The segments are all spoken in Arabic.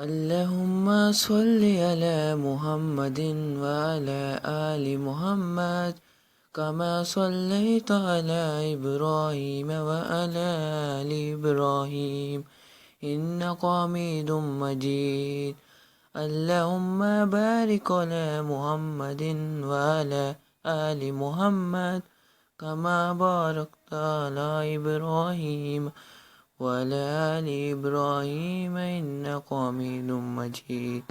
اللهم صل على محمد وعلى آل محمد كما صليت على إبراهيم وعلى آل إبراهيم إنك حميد مجيد. اللهم بارك على محمد وعلى آل محمد كما باركت على إبراهيم وعلى آل إبراهيم إنك حميد مجيد.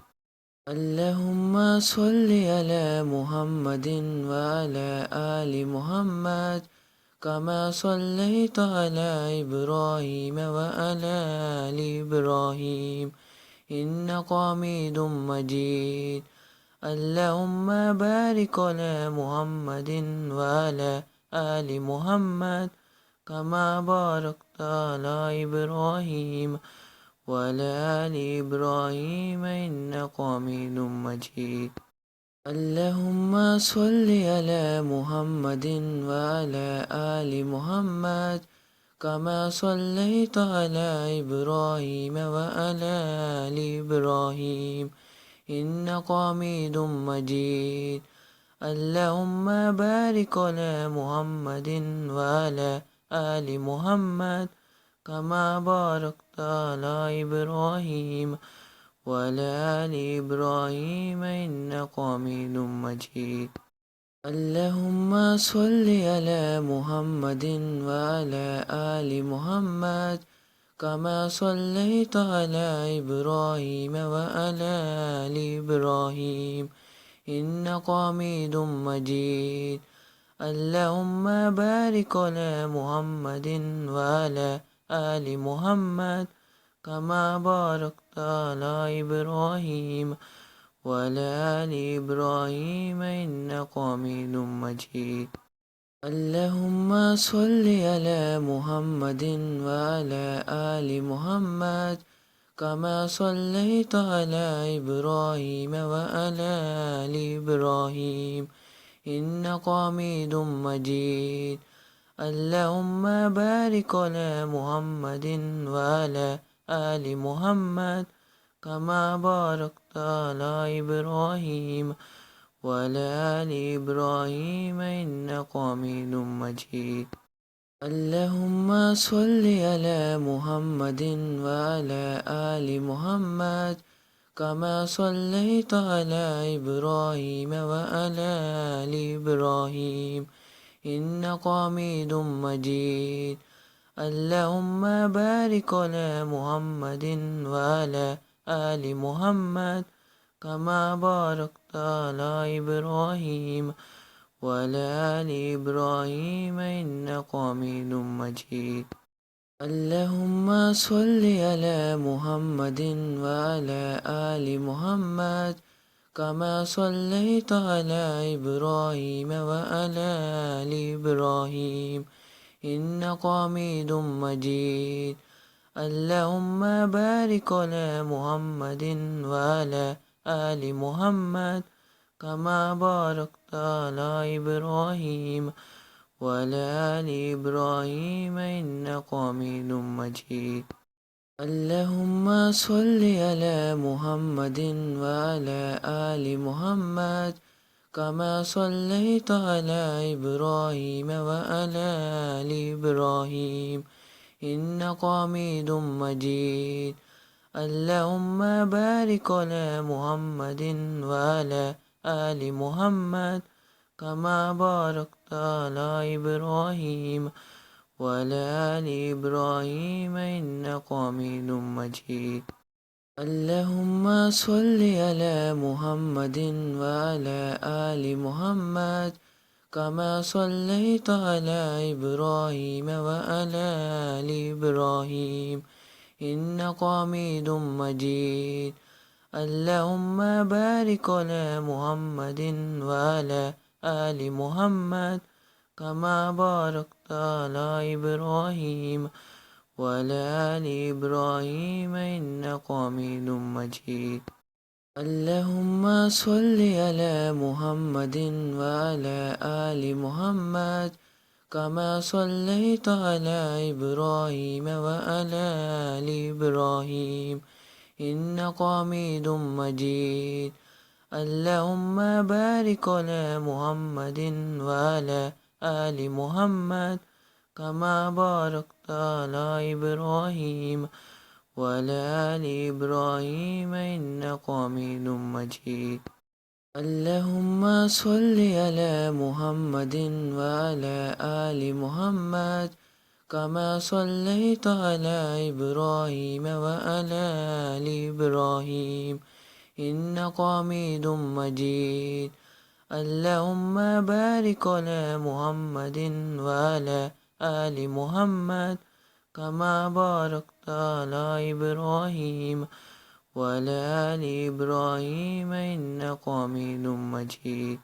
اللهم صل على محمد وعلى آل محمد كما صليت على إبراهيم وعلى آل إبراهيم إنك حميد مجيد. اللهم بارك على محمد وعلى آل محمد كما باركت على إبراهيم وعلى آل إبراهيم إنك حميد مجيد. اللهم صل على محمد وعلى آل محمد كما صليت على إبراهيم وعلى آل إبراهيم إنك حميد مجيد. اللهم بارك على محمد وعلى آل محمد كما باركت على إبراهيم وعلى آل إبراهيم إنك حميد مجيد. اللهم صل على محمد وعلى آل محمد كما صليت على إبراهيم وعلى آل إبراهيم إنك حميد مجيد. اللهم بارك على محمد وعلى آل محمد كما باركت على إبراهيم وعلى آل إبراهيم إنك حميد مجيد. اللهم صل على محمد وعلى آل محمد كما صليت على إبراهيم وعلى آل إبراهيم إنك حميد مجيد. اللهم بارك على محمد وعلى آل محمد كما باركت على إبراهيم وعلى آل إبراهيم إنك حميد مجيد. اللهم صل على محمد وعلى آل محمد كما صليت على إبراهيم وعلى آل إبراهيم إنك حميد مجيد. اللهم بارك على محمد وعلى آل محمد كما باركت على إبراهيم وعلى آل إبراهيم إنك حميد مجيد. اللهم صل على محمد وعلى آل محمد كما صليت على إبراهيم وعلى آل إبراهيم إنك حميد مجيد. اللهم بارك على محمد وعلى آل محمد كما باركت على إبراهيم وعلى آل إبراهيم إنك حميد مجيد. اللهم صل على محمد وعلى آل محمد كما صليت على إبراهيم وعلى آل إبراهيم إنك حميد مجيد. اللهم بارك على محمد وعلى آل محمد كما باركت على إبراهيم وعلى آل إبراهيم إنك حميد مجيد. اللهم صل على محمد وعلى آل محمد كما صليت على إبراهيم وعلى آل إبراهيم إنك حميد مجيد. اللهم بارك على محمد وعلى آل محمد كما باركت على إبراهيم وعلى آل إبراهيم إنك حميد مجيد. اللهم صل على محمد وعلى آل محمد كما صليت على إبراهيم وعلى آل إبراهيم إنك حميد مجيد. اللهم بارك على محمد وعلى آل محمد كما باركت على إبراهيم وعلى آل إبراهيم إنك حميد مجيد. اللهم صل على محمد وعلى آل محمد كما صليت على إبراهيم وعلى آل إبراهيم إنك حميد مجيد. اللهم بارك على محمد وعلى آل محمد كما باركت على إبراهيم وعلى آل إبراهيم إنك حميد مجيد.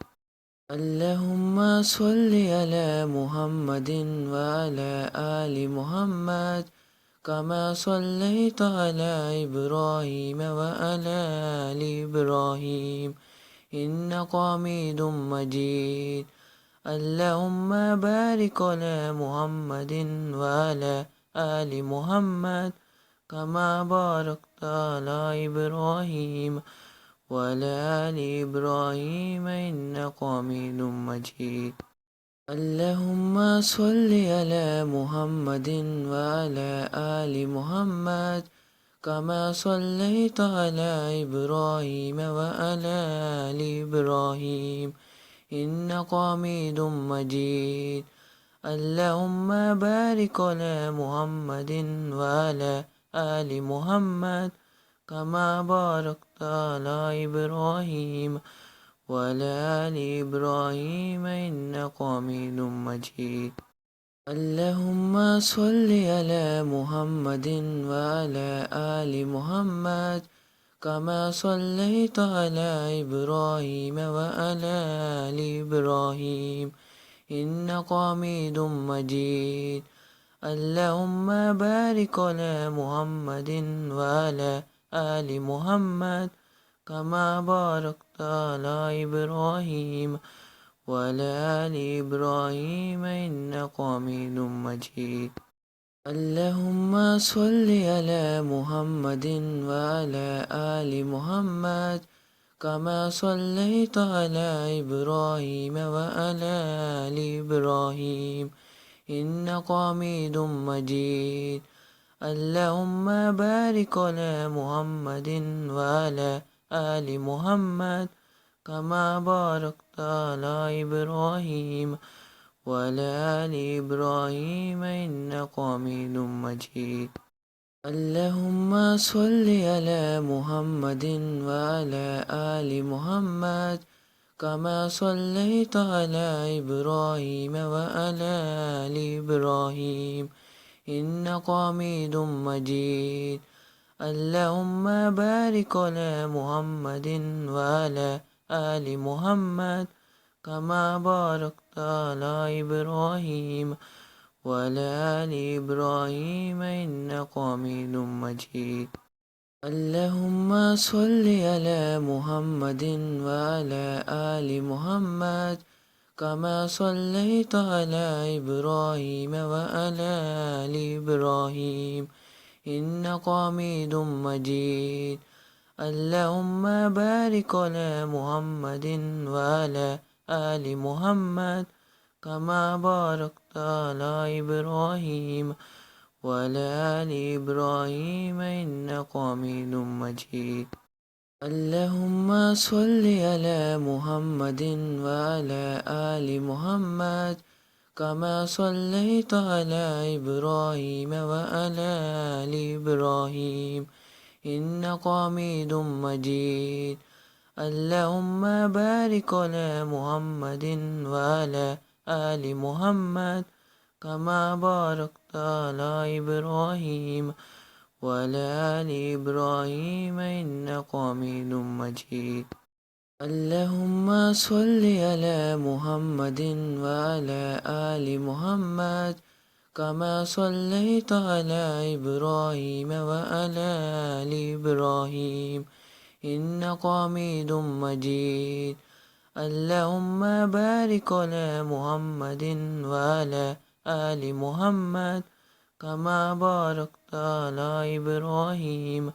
اللهم صل على محمد وعلى آل محمد كما صليت على إبراهيم وعلى آل إبراهيم إنك حميد مجيد. اللهم بارك على محمد وعلى آل محمد كما باركت على إبراهيم وعلى آل إبراهيم إنك حميد مجيد. اللهم صل على محمد وعلى آل محمد كما صليت على إبراهيم وعلى آل إبراهيم إنك حميد مجيد. اللهم بارك على محمد وعلى آل محمد كما باركت على إبراهيم وعلى آل إبراهيم إنك حميد مجيد. اللهم صل على محمد وعلى آل محمد كما صليت على إبراهيم وعلى آل إبراهيم إنك حميد مجيد. اللهم بارك على محمد وعلى آل محمد كما باركت على إبراهيم وعلى آل إبراهيم إنك حميد مجيد. اللهم صل على محمد وعلى آل محمد كما صليت على إبراهيم وعلى آل إبراهيم إنك حميد مجيد. اللهم بارك على محمد وعلى آل محمد كما باركت على إبراهيم وعلى آل إبراهيم إنك حميد مجيد. اللهم صل على محمد وعلى آل محمد كما صليت على إبراهيم وعلى آل إبراهيم إنك حميد مجيد. اللهم بارك على محمد وعلى آل محمد كما باركت على إبراهيم وعلى آل إبراهيم إنك حميد مجيد. اللهم صل على محمد وعلى آل محمد كما صليت على إبراهيم وعلى آل إبراهيم إنك حميد مجيد. اللهم بارك على محمد وعلى آل محمد كما باركت على إبراهيم وعلى آل إبراهيم إنك حميد مجيد. اللهم صل على محمد وعلى آل محمد كما صليت على إبراهيم وعلى آل إبراهيم إنك حميد مجيد. اللهم بارك على محمد وعلى آل محمد كما باركت على إبراهيم وعلى آل إبراهيم إنك حميد مجيد. اللهم صل على محمد وعلى آل محمد كما صليت على إبراهيم وعلى آل إبراهيم إنك حميد مجيد. اللهم بارك على محمد وعلى آل محمد كما باركت على إبراهيم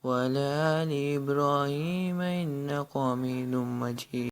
وعلى آل إبراهيم إنك حميد مجيد.